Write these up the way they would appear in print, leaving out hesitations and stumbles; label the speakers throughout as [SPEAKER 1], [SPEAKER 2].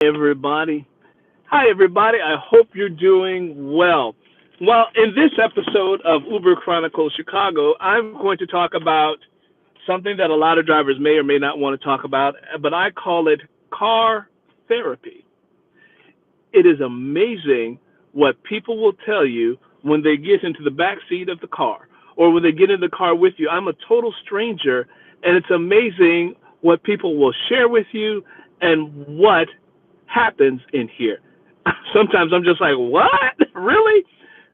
[SPEAKER 1] everybody. Hi, everybody. I hope you're doing well. Well, in this episode of Uber Chronicles Chicago, I'm going to talk about something that a lot of drivers may or may not want to talk about, but I call it car therapy. It is amazing what people will tell you when they get into the back seat of the car or when they get in the car with you. I'm a total stranger, and it's amazing what people will share with you and what happens in here. Sometimes I'm just like, what? Really?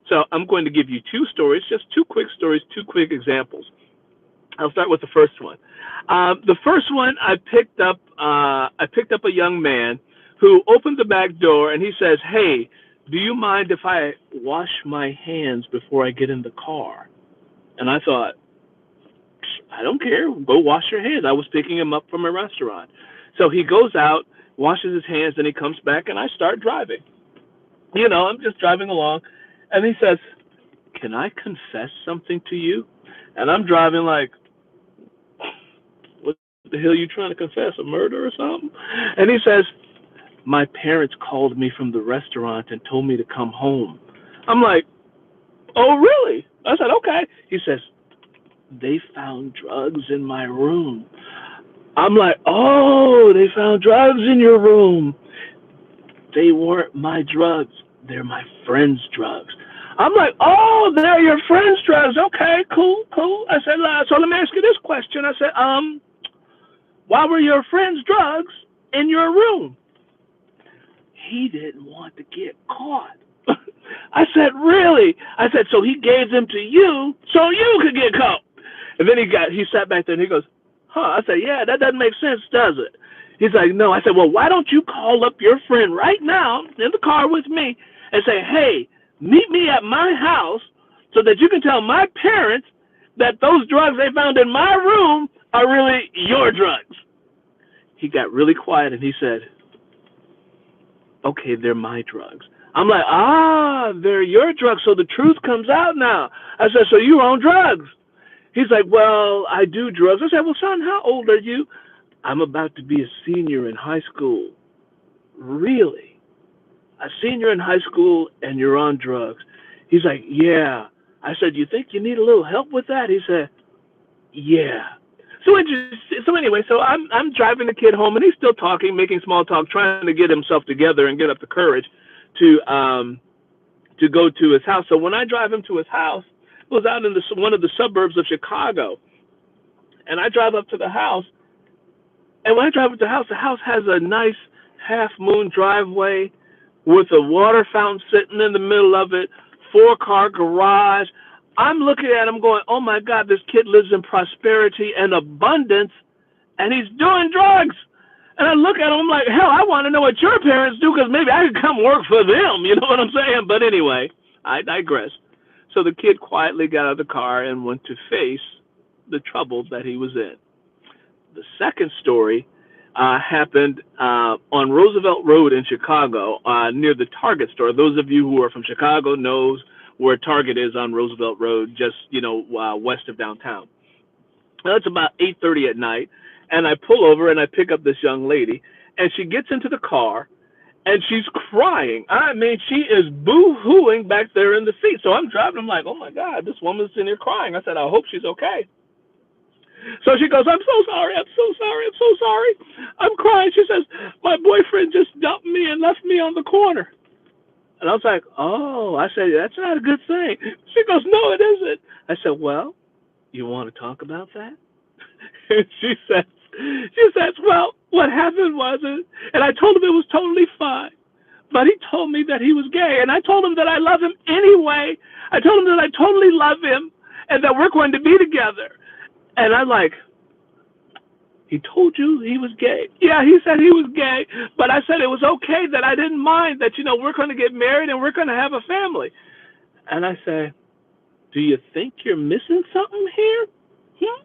[SPEAKER 1] So I'm going to give you two stories, just two quick stories, two quick examples. I'll start with the first one. The first one, I picked up a young man who opened the back door and he says, "Hey, do you mind if I wash my hands before I get in the car?" And I thought, I don't care. Go wash your hands. I was picking him up from a restaurant. So he goes out, washes his hands, and he comes back, and I start driving. I'm just driving along, and he says, "Can I confess something to you?" And I'm driving like, what the hell are you trying to confess? A murder or something? And he says, "My parents called me from the restaurant and told me to come home." I'm like, "Oh, really?" I said, "Okay." He says, "They found drugs in my room." I'm like, "Oh, they found drugs in your room." "They weren't my drugs. They're my friend's drugs." I'm like, "Oh, they're your friend's drugs. Okay, cool, cool." I said, "So let me ask you this question." I said, why were your friend's drugs in your room?" He didn't want to get caught. I said, "Really?" I said, "So he gave them to you so you could get caught." And then he sat back there and he goes, "Huh?" I said, "Yeah, that doesn't make sense, does it?" He's like, "No." I said, "Well, why don't you call up your friend right now in the car with me and say, 'Hey, meet me at my house so that you can tell my parents that those drugs they found in my room are really your drugs.'" He got really quiet and he said, "Okay, they're my drugs." I'm like, they're your drugs. So the truth comes out now. I said, "So you're on drugs?" He's like, "Well, I do drugs." I said, "Well, son, how old are you?" "I'm about to be a senior in high school." "Really? A senior in high school and you're on drugs?" He's like, "Yeah." I said, "You think you need a little help with that?" He said, "Yeah." So anyway, so I'm driving the kid home and he's still talking, making small talk, trying to get himself together and get up the courage to go to his house. So when I drive him to his house, it was out in one of the suburbs of Chicago, and I drive up to the house. And when I drive up to the house has a nice half moon driveway with a water fountain sitting in the middle of it, 4-car garage. I'm looking at him going, "Oh my God, this kid lives in prosperity and abundance, and he's doing drugs." And I look at him, I'm like, hell, I want to know what your parents do because maybe I could come work for them. You know what I'm saying? But anyway, I digress. So the kid quietly got out of the car and went to face the trouble that he was in. The second story happened on Roosevelt Road in Chicago, near the Target store. Those of you who are from Chicago knows where Target is on Roosevelt Road, just west of downtown. Well, it's about 8:30 at night, and I pull over and I pick up this young lady, and she gets into the car, and she's crying. I mean, she is boo-hooing back there in the seat. So I'm driving. I'm like, "Oh my God, this woman's in here crying." I said, "I hope she's okay." So she goes, "I'm so sorry. I'm so sorry. I'm so sorry. I'm crying." She says, "My boyfriend just dumped me and left me on the corner." And I was like, "Oh," I said, "That's not a good thing." She goes, "No, it isn't." I said, "Well, you want to talk about that?" And she says, "Well, what happened was it," and I told him it was totally fine. But he told me that he was gay, and I told him that I love him anyway. I told him that I totally love him and that we're going to be together. And I'm like, "He told you he was gay?" "Yeah, he said he was gay, but I said it was okay, that I didn't mind, that, we're going to get married and we're going to have a family." And I say, "Do you think you're missing something here? Hmm?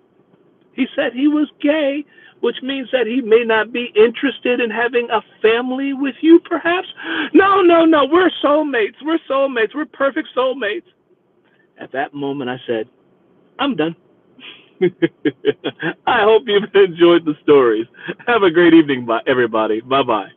[SPEAKER 1] He said he was gay, which means that he may not be interested in having a family with you, perhaps." "No, no, no, we're soulmates. We're soulmates. We're perfect soulmates." At that moment, I said, "I'm done." I hope you've enjoyed the stories. Have a great evening, everybody. Bye bye.